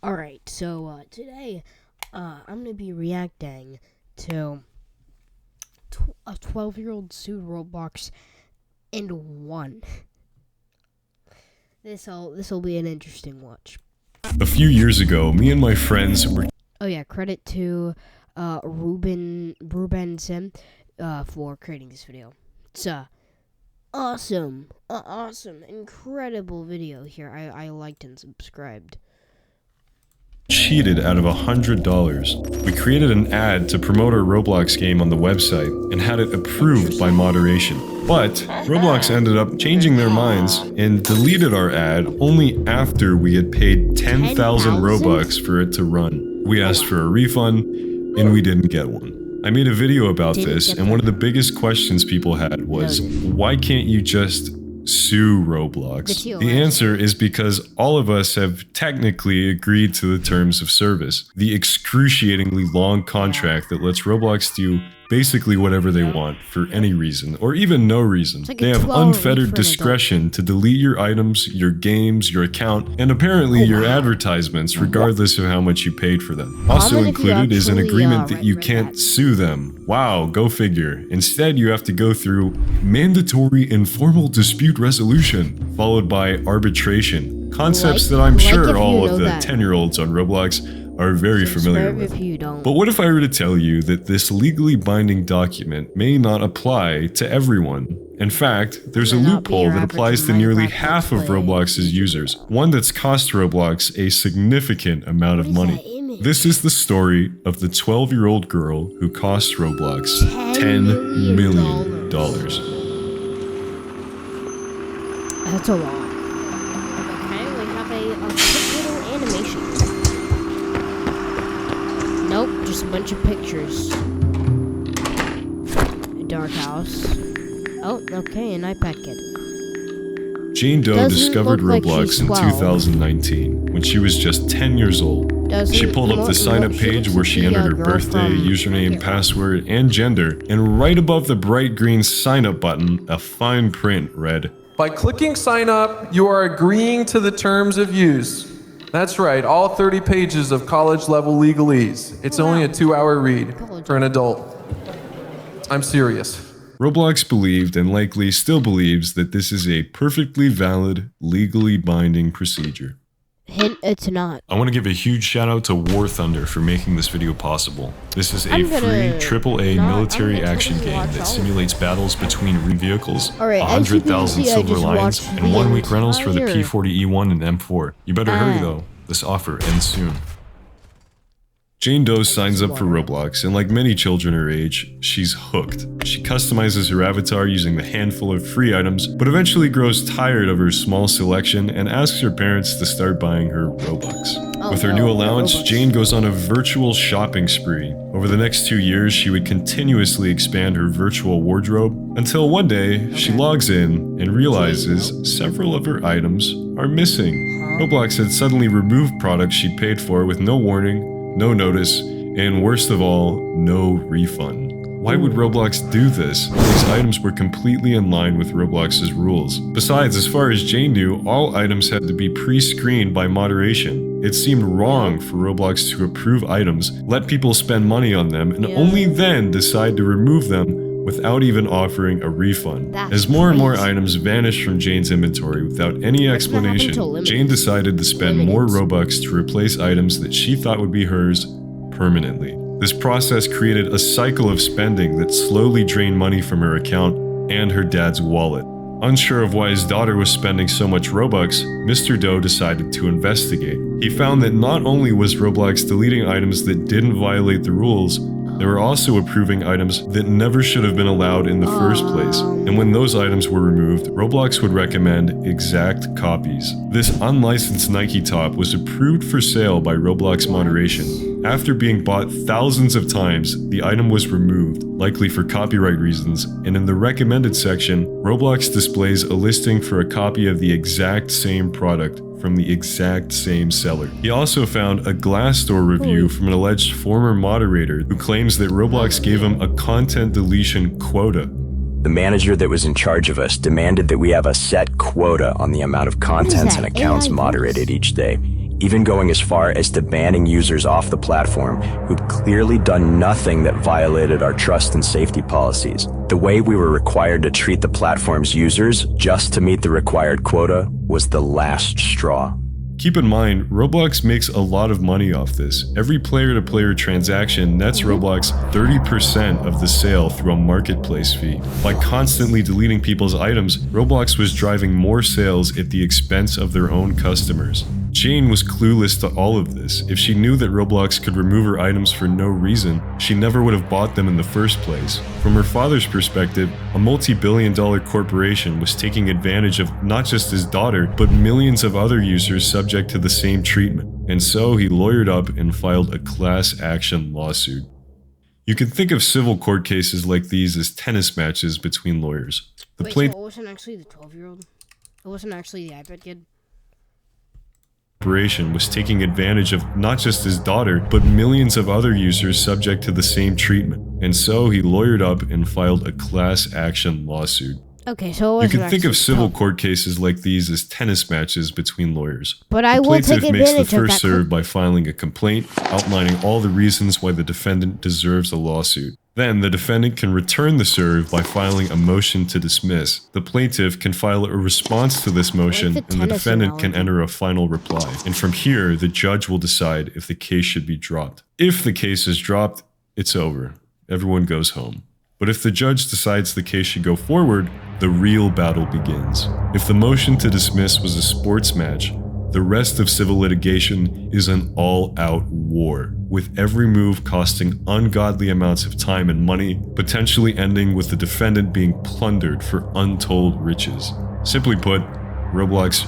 Alright, so today I'm going to be reacting to a 12-year-old sued Roblox and won. This'll be an interesting watch. A few years ago, me and my friends were... Oh yeah, credit to Ruben Sim for creating this video. It's awesome, incredible video here. I liked and subscribed. Cheated out of $100. We created an ad to promote our Roblox game on the website and had it approved by moderation. But Roblox ended up changing their minds and deleted our ad only after we had paid 10,000 Robux for it to run. We asked for a refund and we didn't get one. I made a video about this, and one of the biggest questions people had was, why can't you just sue Roblox? The answer is because all of us have technically agreed to the terms of service, the excruciatingly long contract that lets Roblox do basically whatever they want for any reason, or even no reason. They have unfettered discretion to delete your items, your games, your account, and apparently your advertisements, regardless of how much you paid for them. Also included is an agreement that you can't sue them. Wow, go figure. Instead, you have to go through mandatory informal dispute resolution, followed by arbitration. Concepts that I'm sure all of the 10-year-olds on Roblox are very familiar with. But what if I were to tell you that this legally binding document may not apply to everyone? In fact, there's a loophole that applies to nearly half of Roblox's users, one that's cost Roblox a significant amount of money. This is the story of the 12-year-old girl who cost Roblox $10 million. That's a lot. Okay, we have a quick little animation. Nope, just a bunch of pictures. A dark house. Oh, okay, an iPad kid. Jane Doe discovered Roblox in 2019, when she was just 10 years old. She pulled up the sign-up page where she entered her birthday, username, password, and gender, and right above the bright green sign-up button, a fine print read, "By clicking sign up, you are agreeing to the terms of use." That's right, all 30 pages of college-level legalese. It's only a 2-hour read for an adult. I'm serious. Roblox believed, and likely still believes, that this is a perfectly valid, legally binding procedure. Hint, it's not. I want to give a huge shout out to War Thunder for making this video possible. This is a free AAA military action game that simulates battles between vehicles, 100,000 silver lions, and 1-week rentals for the P40E1 and M4. You better hurry though, this offer ends soon. Jane Doe signs up for Roblox, and like many children her age, she's hooked. She customizes her avatar using the handful of free items, but eventually grows tired of her small selection and asks her parents to start buying her Robux. With her new allowance, Jane goes on a virtual shopping spree. Over the next 2 years, she would continuously expand her virtual wardrobe, until one day, she logs in and realizes several of her items are missing. Roblox had suddenly removed products she'd paid for with no warning, no notice, and worst of all, no refund. Why would Roblox do this? These items were completely in line with Roblox's rules. Besides, as far as Jane knew, all items had to be pre-screened by moderation. It seemed wrong for Roblox to approve items, let people spend money on them, and only then decide to remove them without even offering a refund. As more and more items vanished from Jane's inventory without any explanation, Jane decided to spend more Robux to replace items that she thought would be hers permanently. This process created a cycle of spending that slowly drained money from her account and her dad's wallet. Unsure of why his daughter was spending so much Robux, Mr. Doe decided to investigate. He found that not only was Roblox deleting items that didn't violate the rules, they were also approving items that never should have been allowed in the first place. And when those items were removed, Roblox would recommend exact copies. This unlicensed Nike top was approved for sale by Roblox moderation. After being bought thousands of times, the item was removed, likely for copyright reasons, and in the recommended section, Roblox displays a listing for a copy of the exact same product from the exact same seller. He also found a Glassdoor review from an alleged former moderator who claims that Roblox gave him a content deletion quota. The manager that was in charge of us demanded that we have a set quota on the amount of contents and accounts moderated each day. even going as far as to banning users off the platform who'd clearly done nothing that violated our trust and safety policies. The way we were required to treat the platform's users just to meet the required quota was the last straw. Keep in mind, Roblox makes a lot of money off this. Every player-to-player transaction nets Roblox 30% of the sale through a marketplace fee. By constantly deleting people's items, Roblox was driving more sales at the expense of their own customers. Jane was clueless to all of this. If she knew that Roblox could remove her items for no reason, she never would have bought them in the first place. From her father's perspective, a multi-billion-dollar corporation was taking advantage of not just his daughter, but millions of other users subject to the same treatment. And so he lawyered up and filed a class action lawsuit. You can think of civil court cases like these as tennis matches between lawyers. Wait, so it wasn't actually the 12-year-old? It wasn't actually the iPad kid? Corporation was taking advantage of not just his daughter, but millions of other users subject to the same treatment. And so he lawyered up and filed a class action lawsuit. Okay, so you can think of civil court cases like these as tennis matches between lawyers. But I will take advantage of that. The plaintiff makes the first serve by filing a complaint outlining all the reasons why the defendant deserves a lawsuit. Then the defendant can return the serve by filing a motion to dismiss. The plaintiff can file a response to this motion, and the defendant can enter a final reply. And from here, the judge will decide if the case should be dropped. If the case is dropped, it's over. Everyone goes home. But if the judge decides the case should go forward, the real battle begins. If the motion to dismiss was a sports match, the rest of civil litigation is an all-out war, with every move costing ungodly amounts of time and money, potentially ending with the defendant being plundered for untold riches. Simply put, Roblox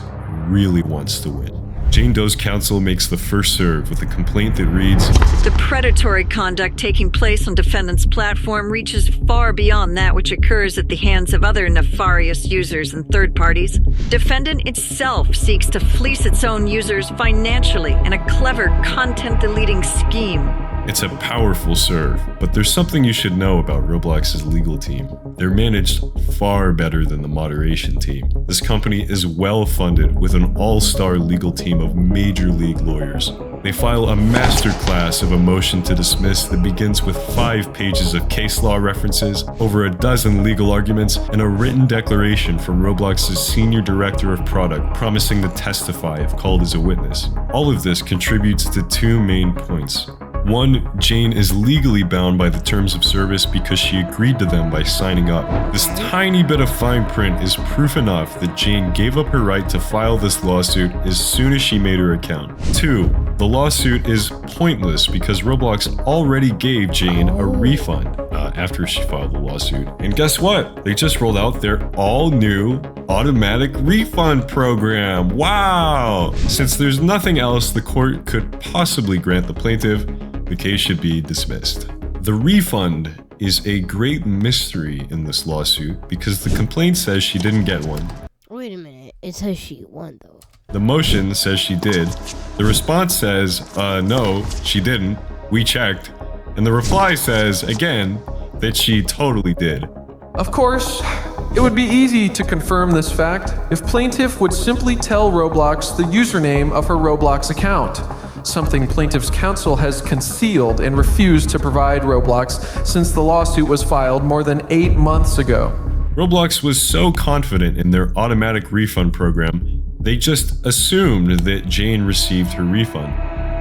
really wants to win. Jane Doe's counsel makes the first serve with a complaint that reads, "The predatory conduct taking place on defendant's platform reaches far beyond that which occurs at the hands of other nefarious users and third parties. Defendant itself seeks to fleece its own users financially in a clever content-deleting scheme." It's a powerful serve, but there's something you should know about Roblox's legal team. They're managed far better than the moderation team. This company is well funded with an all-star legal team of major league lawyers. They file a masterclass of a motion to dismiss that begins with 5 pages of case law references, over a dozen legal arguments, and a written declaration from Roblox's senior director of product promising to testify if called as a witness. All of this contributes to 2 main points. 1, Jane is legally bound by the terms of service because she agreed to them by signing up. This tiny bit of fine print is proof enough that Jane gave up her right to file this lawsuit as soon as she made her account. 2, the lawsuit is pointless because Roblox already gave Jane a refund after she filed the lawsuit. And guess what? They just rolled out their all-new automatic refund program. Wow! Since there's nothing else the court could possibly grant the plaintiff, the case should be dismissed. The refund is a great mystery in this lawsuit because the complaint says she didn't get one. Wait a minute, it says she won though. The motion says she did. The response says, no, she didn't. We checked. And the reply says, again, that she totally did. Of course, it would be easy to confirm this fact if plaintiff would simply tell Roblox the username of her Roblox account, something plaintiff's counsel has concealed and refused to provide Roblox since the lawsuit was filed more than 8 months ago. Roblox was so confident in their automatic refund program, they just assumed that Jane received her refund.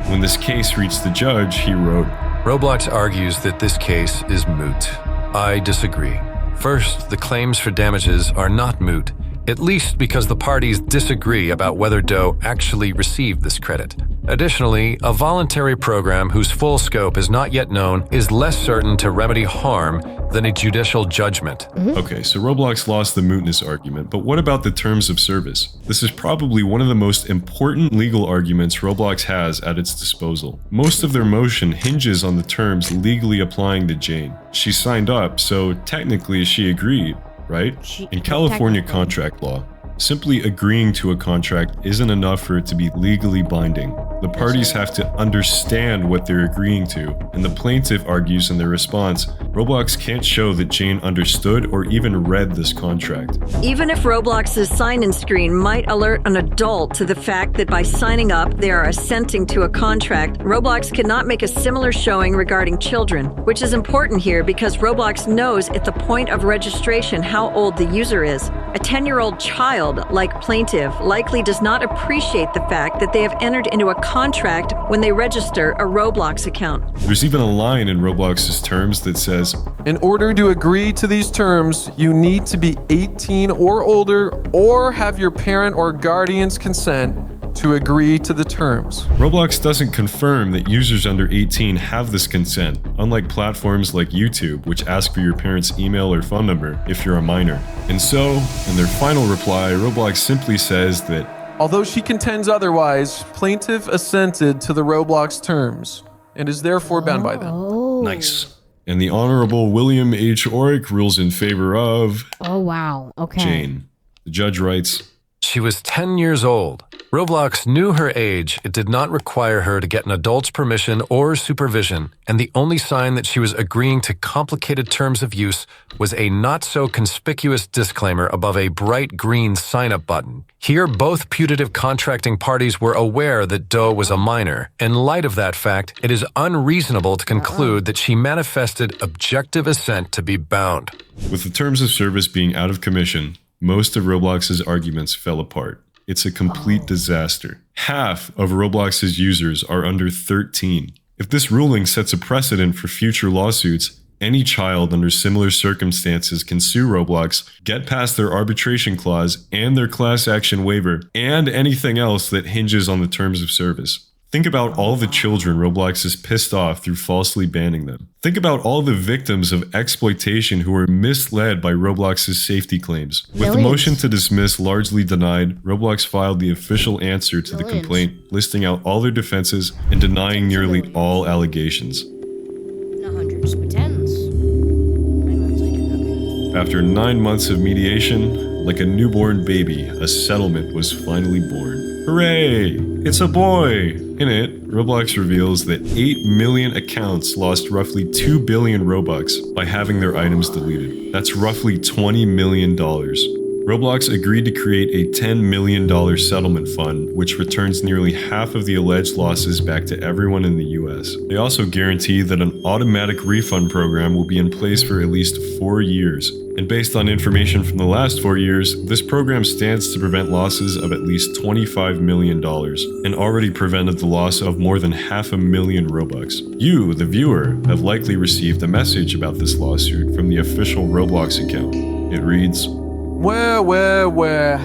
When this case reached the judge, he wrote, "Roblox argues that this case is moot. I disagree. First, the claims for damages are not moot, at least because the parties disagree about whether Doe actually received this credit. Additionally, a voluntary program whose full scope is not yet known is less certain to remedy harm than a judicial judgment." Okay, so Roblox lost the mootness argument, but what about the terms of service? This is probably one of the most important legal arguments Roblox has at its disposal. Most of their motion hinges on the terms legally applying to Jane. She signed up, so technically she agreed, right? In California contract law, Simply agreeing to a contract isn't enough for it to be legally binding. The parties have to understand what they're agreeing to, and the plaintiff argues in their response, Roblox can't show that Jane understood or even read this contract. Even if Roblox's sign-in screen might alert an adult to the fact that by signing up they are assenting to a contract, Roblox cannot make a similar showing regarding children, which is important here because Roblox knows at the point of registration how old the user is. A 10-year-old child, like plaintiff, likely does not appreciate the fact that they have entered into a contract when they register a Roblox account. There's even a line in Roblox's terms that says, in order to agree to these terms, you need to be 18 or older or have your parent or guardian's consent to agree to the terms. Roblox doesn't confirm that users under 18 have this consent, unlike platforms like YouTube, which ask for your parents' email or phone number if you're a minor. And so, in their final reply, Roblox simply says that, although she contends otherwise, plaintiff assented to the Roblox terms and is therefore bound by them. Nice. And the Honorable William H. Orrick rules in favor of... Oh, wow. Okay. Jane. The judge writes, She was 10 years old. Roblox knew her age. It did not require her to get an adult's permission or supervision, and the only sign that she was agreeing to complicated terms of use was a not-so-conspicuous disclaimer above a bright green sign-up button. Here, both putative contracting parties were aware that Doe was a minor. In light of that fact, it is unreasonable to conclude that she manifested objective assent to be bound. with the terms of service being out of commission, most of Roblox's arguments fell apart. It's a complete disaster. Half of Roblox's users are under 13. If this ruling sets a precedent for future lawsuits, any child under similar circumstances can sue Roblox, get past their arbitration clause and their class action waiver, and anything else that hinges on the terms of service. Think about all the children Roblox has pissed off through falsely banning them. Think about all the victims of exploitation who were misled by Roblox's safety claims. With the motion to dismiss largely denied, Roblox filed the official answer to the complaint, listing out all their defenses and denying nearly all allegations. Not hundreds, but tens. 9 months later, After 9 months of mediation, like a newborn baby, a settlement was finally born. Hooray! It's a boy! In it, Roblox reveals that 8 million accounts lost roughly 2 billion Robux by having their items deleted. That's roughly $20 million. Roblox agreed to create a $10 million settlement fund, which returns nearly half of the alleged losses back to everyone in the US. They also guarantee that an automatic refund program will be in place for at least 4 years. And based on information from the last 4 years, this program stands to prevent losses of at least $25 million, and already prevented the loss of more than 500,000 Robux. You, the viewer, have likely received a message about this lawsuit from the official Roblox account. It reads, Where?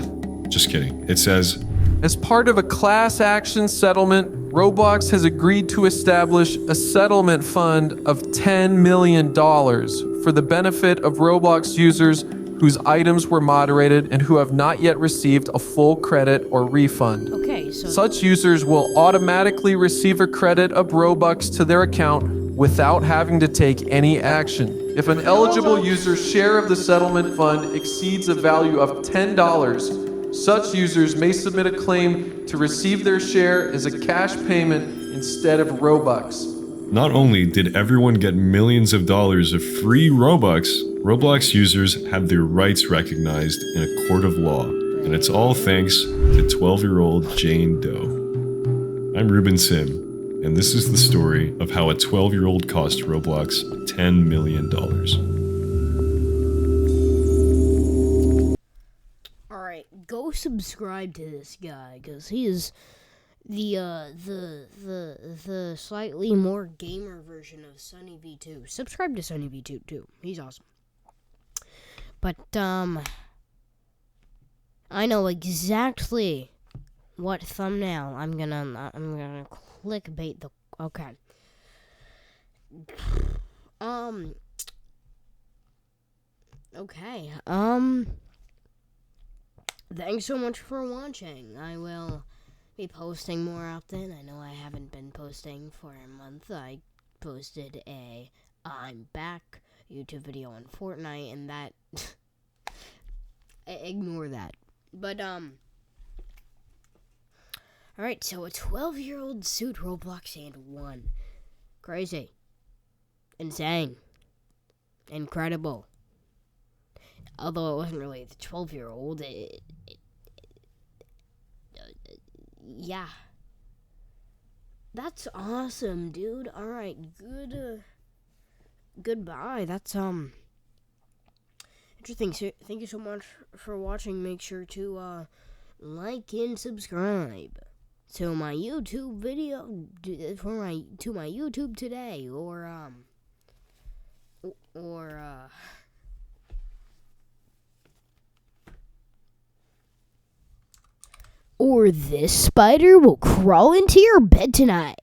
Just kidding. It says, As part of a class action settlement, Roblox has agreed to establish a settlement fund of $10 million for the benefit of Roblox users whose items were moderated and who have not yet received a full credit or refund. okay, so Such users will automatically receive a credit of Robux to their account without having to take any action. If an eligible user's share of the settlement fund exceeds a value of $10, such users may submit a claim to receive their share as a cash payment instead of Robux. not only did everyone get millions of dollars of free Robux, Roblox users had their rights recognized in a court of law. And it's all thanks to 12-year-old Jane Doe. I'm Ruben Sim, and this is the story of how a 12-year-old cost Roblox $10 million. alright, go subscribe to this guy, because he is the slightly more gamer version of Sunny V2. Subscribe to Sunny V2 too. He's awesome. But I know exactly what thumbnail I'm gonna clickbait the okay. Okay. Thanks so much for watching. I will be posting more often. I know I haven't been posting for a month. I posted a I'm back YouTube video on Fortnite, and that ignore that. But, alright, so a 12-year-old sued Roblox and won. Crazy. Insane. Incredible. Although it wasn't really the 12-year-old, yeah. That's awesome, dude. Alright, goodbye. That's, interesting. So, thank you so much for watching. Make sure to, like and subscribe to my YouTube video, to my YouTube today, or this spider will crawl into your bed tonight.